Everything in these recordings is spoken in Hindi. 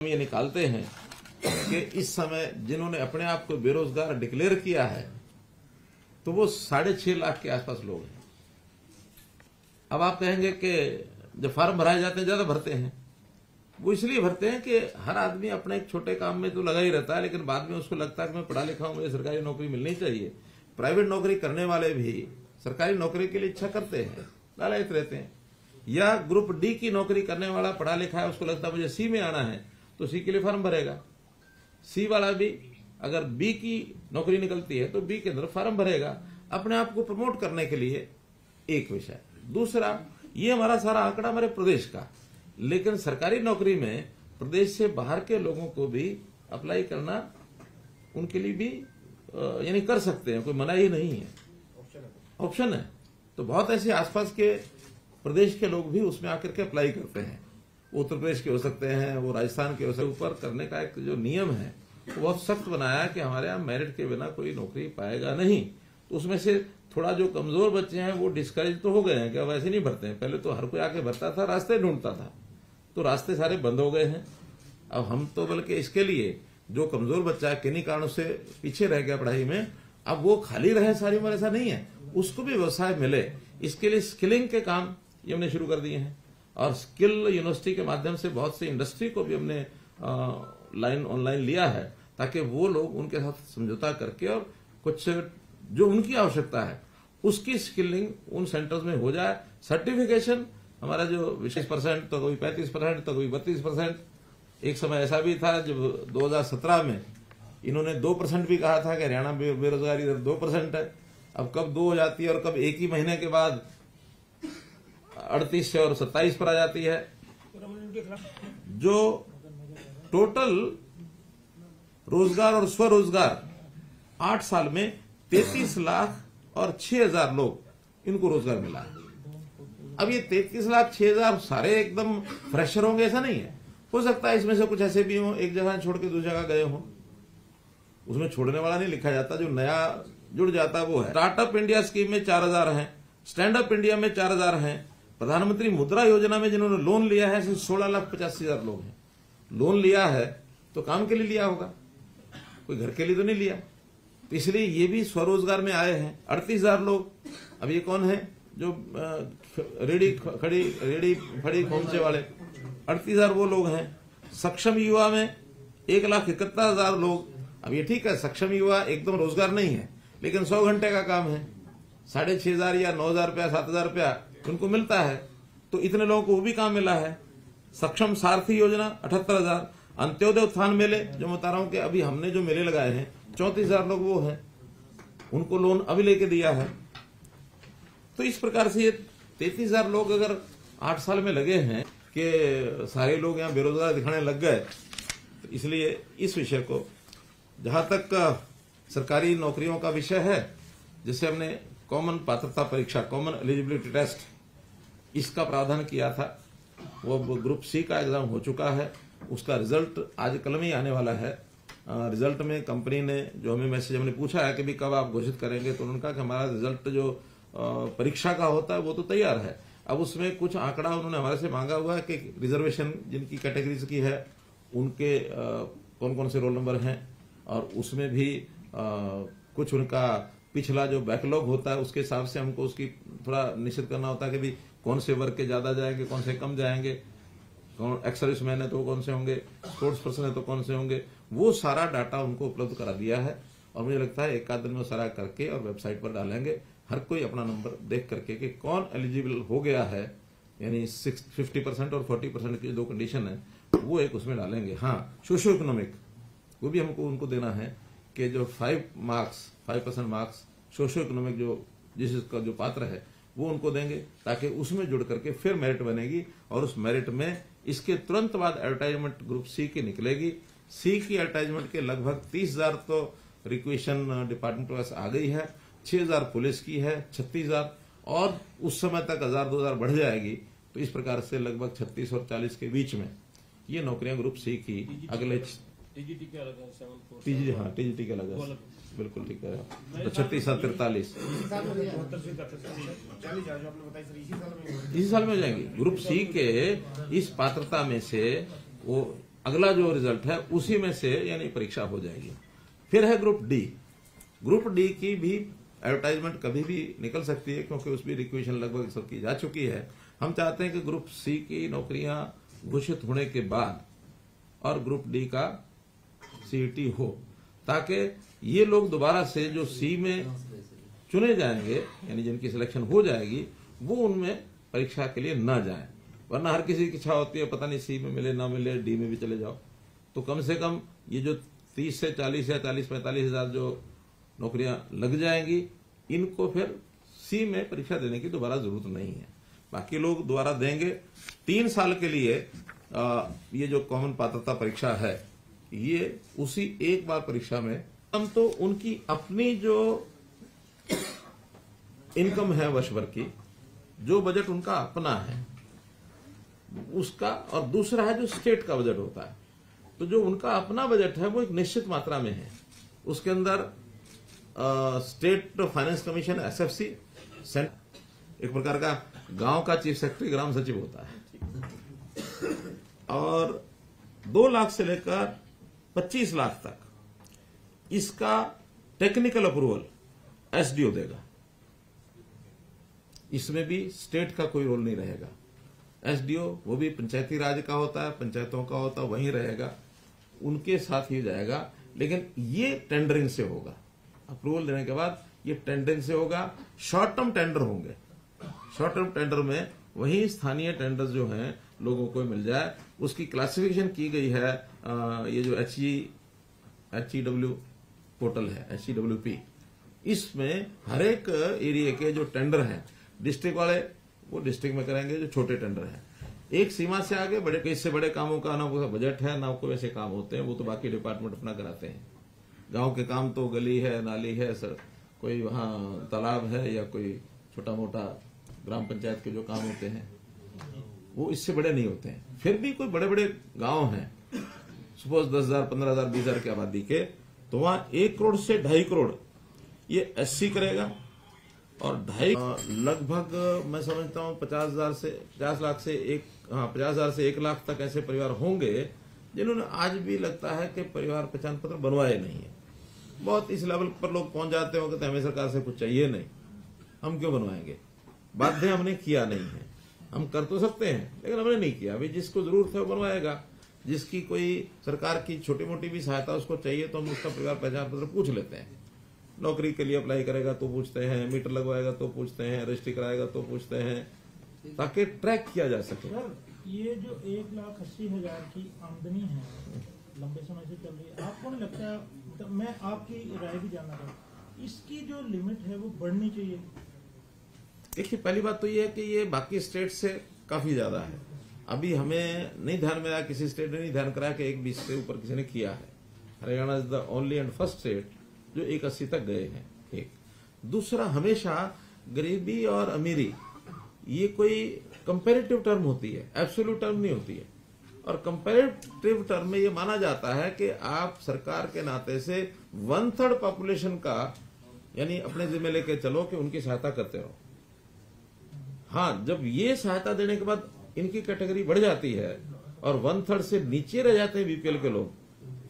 ये निकालते हैं कि इस समय जिन्होंने अपने आप को बेरोजगार डिक्लेयर किया है तो वो 6.5 लाख के आसपास लोग हैं। अब आप कहेंगे कि जब फॉर्म भराए जाते हैं ज्यादा भरते हैं, वो इसलिए भरते हैं कि हर आदमी अपने एक छोटे काम में तो लगा ही रहता है, लेकिन बाद में उसको लगता है कि मैं पढ़ा लिखा हूं, मुझे सरकारी नौकरी मिलनी चाहिए। प्राइवेट नौकरी करने वाले भी सरकारी नौकरी के लिए इच्छा करते हैं, लालयित रहते हैं। या ग्रुप डी की नौकरी करने वाला पढ़ा लिखा है, उसको लगता है मुझे सी में आना है तो सी के लिए फॉर्म भरेगा। सी वाला भी अगर बी की नौकरी निकलती है तो बी के अंदर फॉर्म भरेगा, अपने आप को प्रमोट करने के लिए। एक विषय। दूसरा, ये हमारा सारा आंकड़ा हमारे प्रदेश का, लेकिन सरकारी नौकरी में प्रदेश से बाहर के लोगों को भी अप्लाई करना उनके लिए भी यानी कर सकते हैं, कोई मनाही नहीं है, ऑप्शन है। तो बहुत ऐसे आसपास के प्रदेश के लोग भी उसमें आकर के अप्लाई करते हैं। उत्तर प्रदेश के हो सकते हैं, वो राजस्थान के हो सकते हैं। ऊपर करने का एक जो नियम है वो बहुत सख्त बनाया कि हमारे यहाँ मेरिट के बिना कोई नौकरी पाएगा नहीं। तो उसमें से थोड़ा जो कमजोर बच्चे हैं वो डिस्करेज तो हो गए हैं कि अब ऐसे नहीं भरते हैं। पहले तो हर कोई आके भरता था, रास्ते ढूंढता था, तो रास्ते सारे बंद हो गए हैं। अब हम तो बल्कि इसके लिए जो कमजोर बच्चा है किन्हीं कारणों से पीछे रह गया पढ़ाई में, अब वो खाली रहे सारी उम्र, ऐसा नहीं है, उसको भी व्यवसाय मिले, इसके लिए स्किलिंग के काम ये हमने शुरू कर दिए हैं। और स्किल यूनिवर्सिटी के माध्यम से बहुत सी इंडस्ट्री को भी हमने ऑनलाइन लिया है, ताकि वो लोग उनके साथ समझौता करके और कुछ जो उनकी आवश्यकता है उसकी स्किलिंग उन सेंटर्स में हो जाए। सर्टिफिकेशन हमारा जो 20% तो कभी 35% तो कभी 32%। एक समय ऐसा भी था जब 2017 में इन्होंने 2% भी कहा था कि हरियाणा बेरोजगारी दर 2% है। अब कब 2 हो जाती है और कब एक ही महीने के बाद 38 से और 27 पर आ जाती है। जो टोटल रोजगार और स्वरोजगार 8 साल में 33 लाख और 6,000 लोग इनको रोजगार मिला है। अब ये 33 लाख 6,000 सारे एकदम फ्रेशर होंगे ऐसा नहीं है, हो सकता है इसमें से कुछ ऐसे भी हों एक जगह छोड़ के दूसरी जगह गए हों, उसमें छोड़ने वाला नहीं लिखा जाता, जो नया जुड़ जाता वो है। स्टार्टअप इंडिया स्कीम में 4,000 हैं, स्टैंड अप इंडिया में 4,000 हैं, प्रधानमंत्री मुद्रा योजना में जिन्होंने लोन लिया है 16,85,000 लोग हैं। लोन लिया है तो काम के लिए लिया होगा, कोई घर के लिए तो नहीं लिया, तो इसलिए ये भी स्वरोजगार में आए हैं 38,000 लोग। अब ये कौन है जो रेडी फड़ी खोमचे वाले, 38,000 वो लोग हैं। सक्षम युवा में 1,71,000 लोग। अब ये ठीक है, सक्षम युवा एकदम रोजगार नहीं है, लेकिन 100 घंटे का काम है, 6,500 या 9,000 रुपया 7,000 रुपया उनको मिलता है, तो इतने लोगों को वो भी काम मिला है। सक्षम सारथी योजना 78,000। अंत्योदय उत्थान मेले जो मैं बता रहा हूं कि अभी हमने जो मेले लगाए हैं 34,000 लोग वो हैं, उनको लोन अभी लेके दिया है। तो इस प्रकार से ये 33,000 लोग अगर 8 साल में लगे हैं कि सारे लोग यहाँ बेरोजगार दिखाने लग गए, तो इसलिए इस विषय को जहां तक सरकारी नौकरियों का विषय है, जिसे हमने कॉमन पात्रता परीक्षा कॉमन एलिजिबिलिटी टेस्ट इसका प्रावधान किया था, वो ग्रुप सी का एग्जाम हो चुका है, उसका रिजल्ट आज कल में ही आने वाला है। रिजल्ट में कंपनी ने जो हमें मैसेज हमने पूछा है कि भी कब आप घोषित करेंगे, तो उन्होंने कहा कि हमारा रिजल्ट जो परीक्षा का होता है वो तो तैयार है। अब उसमें कुछ आंकड़ा उन्होंने हमारे से मांगा हुआ है कि रिजर्वेशन जिनकी कैटेगरीज की है उनके कौन कौन से रोल नंबर हैं, और उसमें भी कुछ उनका पिछला जो बैकलॉग होता है उसके हिसाब से हमको उसकी थोड़ा निश्चित करना होता है कि भी कौन से वर्ग के ज्यादा जाएंगे, कौन से कम जाएंगे, कौन एक्स सर्विस मैन है तो कौन से होंगे, स्पोर्ट्स पर्सन है तो कौन से होंगे। वो सारा डाटा उनको उपलब्ध करा दिया है, और मुझे लगता है एक आध दिन में सारा करके और वेबसाइट पर डालेंगे। हर कोई अपना नंबर देख करके कि कौन एलिजिबल हो गया है, यानी 50% और 40% की जो कंडीशन है वो एक उसमें डालेंगे। हाँ, सोशो इकोनॉमिक वो भी हमको उनको देना है कि जो 5% मार्क्स सोशो इकोनॉमिक जो जिसका जो पात्र है वो उनको देंगे, ताकि उसमें जुड़ करके फिर मेरिट बनेगी, और उस मेरिट में इसके तुरंत बाद एडवर्टाइजमेंट ग्रुप सी की निकलेगी। सी की एडवर्टाइजमेंट के लगभग 30,000 तो रिक्वेशन डिपार्टमेंट पास आ गई है, 6,000 पुलिस की है, 36,000, और उस समय तक 1,000-2,000 बढ़ जाएगी। तो इस प्रकार से लगभग 36 और 40 के बीच में ये नौकरियां ग्रुप सी की अगले टीजीटी के अलग है, हाँ टीजीटी के अलग है, बिल्कुल ठीक है। तो 36 और 43 इसी साल में हो जाएंगी। ग्रुप सी के इस पात्रता में से वो अगला जो रिजल्ट है उसी में से यानी परीक्षा हो जाएगी। फिर है ग्रुप डी। ग्रुप डी की भी एडवर्टाइजमेंट कभी भी निकल सकती है, क्योंकि उसमें रिक्वेशन लगभग सबकी जा चुकी है। हम चाहते हैं कि ग्रुप सी की नौकरियां घोषित होने के बाद और ग्रुप डी का सीईटी हो, ताकि ये लोग दोबारा से जो सी में चुने जाएंगे यानी जिनकी सिलेक्शन हो जाएगी वो उनमें परीक्षा के लिए न जाए। वरना हर किसी की इच्छा होती है पता नहीं सी में मिले ना मिले, डी में भी चले जाओ। तो कम से कम ये जो 30 से 40 या 40-45 हजार जो नौकरियां लग जाएंगी, इनको फिर सी में परीक्षा देने की दोबारा जरूरत नहीं है। बाकी लोग दोबारा देंगे। 3 साल के लिए ये जो कॉमन पात्रता परीक्षा है ये उसी एक बार परीक्षा में हम तो उनकी अपनी जो इनकम है वर्ष भर की, जो बजट उनका अपना है उसका, और दूसरा है जो स्टेट का बजट होता है। तो जो उनका अपना बजट है वो एक निश्चित मात्रा में है। उसके अंदर स्टेट फाइनेंस कमीशन SFC एक प्रकार का गांव का चीफ सेक्रेटरी ग्राम सचिव होता है, और 2 लाख से लेकर 25 लाख तक इसका टेक्निकल अप्रूवल SDO देगा। इसमें भी स्टेट का कोई रोल नहीं रहेगा। SDO वो भी पंचायती राज का होता है, पंचायतों का होता है, वहीं रहेगा, उनके साथ ही जाएगा। लेकिन ये टेंडरिंग से होगा। अप्रूवल देने के बाद ये टेंडरिंग से होगा। शॉर्ट टर्म टेंडर होंगे। शॉर्ट टर्म टेंडर में वही स्थानीय टेंडर्स जो हैं लोगों को मिल जाए, उसकी क्लासिफिकेशन की गई है। ये जो HEW पोर्टल है, HEWP, इसमें हर एक एरिया के जो टेंडर हैं डिस्ट्रिक्ट वाले वो डिस्ट्रिक्ट में करेंगे, जो छोटे टेंडर हैं। एक सीमा से आगे बड़े, इससे बड़े कामों का ना कोई बजट है ना कोई ऐसे काम होते हैं, वो तो बाकी डिपार्टमेंट अपना कराते हैं। गांव के काम तो गली है, नाली है, सर कोई वहां तालाब है, या कोई छोटा मोटा ग्राम पंचायत के जो काम होते हैं वो इससे बड़े नहीं होते हैं। फिर भी कोई बड़े बड़े गांव हैं, सपोज 10,000, 15,000, 20,000 की आबादी के, तो वहां 1 करोड़ से 2.5 करोड़ ये SC करेगा, और 2.5 लगभग मैं समझता हूं 50,000 से 50 लाख से 50,000 से 1 लाख तक ऐसे परिवार होंगे जिन्होंने आज भी लगता है कि परिवार पहचान पत्र बनवाए नहीं है। बहुत इस लेवल पर लोग पहुंच जाते हो कि हमें सरकार से कुछ चाहिए नहीं, हम क्यों बनवाएंगे। बाध्य हमने किया नहीं है, हम कर तो सकते हैं लेकिन हमने नहीं किया। अभी जिसको जरूरत है वो बनवाएगा। जिसकी कोई सरकार की छोटी मोटी भी सहायता उसको चाहिए तो हम उसका परिवार पहचान पत्र पूछ लेते हैं। नौकरी के लिए अप्लाई करेगा तो पूछते हैं, मीटर लगवाएगा तो पूछते हैं, रजिस्ट्री कराएगा तो पूछते हैं, ताकि ट्रैक किया जा सके। सर, ये जो 1,80,000 की आमदनी है लंबे समय से चल रही है, आपको नहीं लगता, मतलब मैं आपकी राय भी जानना चाहूँ, इसकी जो लिमिट है वो बढ़नी चाहिए? देखिए, पहली बात तो ये है कि ये बाकी स्टेट से काफी ज्यादा है। अभी हमें नहीं ध्यान में आया, किसी स्टेट ने नहीं ध्यान कराया कि 1,20 से ऊपर किसी ने किया है। Haryana is the only and first state जो 1,80 तक गए हैं। एक दूसरा, हमेशा गरीबी और अमीरी ये कोई कंपैरेटिव टर्म होती है, एब्सोल्यूट टर्म नहीं होती है। और कंपैरेटिव टर्म में ये माना जाता है कि आप सरकार के नाते से 1/3 पॉपुलेशन का यानी अपने जिम्मे लेके चलो कि उनकी सहायता करते रहो। हाँ, जब ये सहायता देने के बाद इनकी कैटेगरी बढ़ जाती है और 1/3 से नीचे रह जाते हैं BPL के लोग,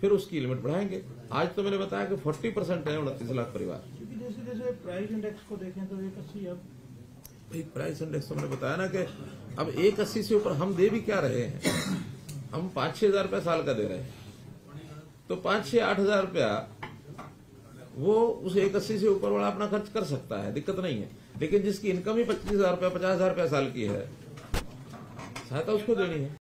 फिर उसकी लिमिट बढ़ाएंगे। आज तो मैंने बताया कि 40% है 29 लाख परिवार। क्योंकि जैसे जैसे प्राइस इंडेक्स को देखें तो 1,80 अब भाई प्राइस इंडेक्स तो मैंने बताया ना कि अब 1,80 से ऊपर हम दे भी क्या रहे हैं। हम 5-6 हजार रुपया साल का दे रहे हैं, तो 5-6-8 हजार रुपया वो उस 1,80 से ऊपर वाला अपना खर्च कर सकता है, दिक्कत नहीं है। लेकिन जिसकी इनकम ही 25,000 रुपया 50,000 रुपया साल की है, सहायता उसको देनी है।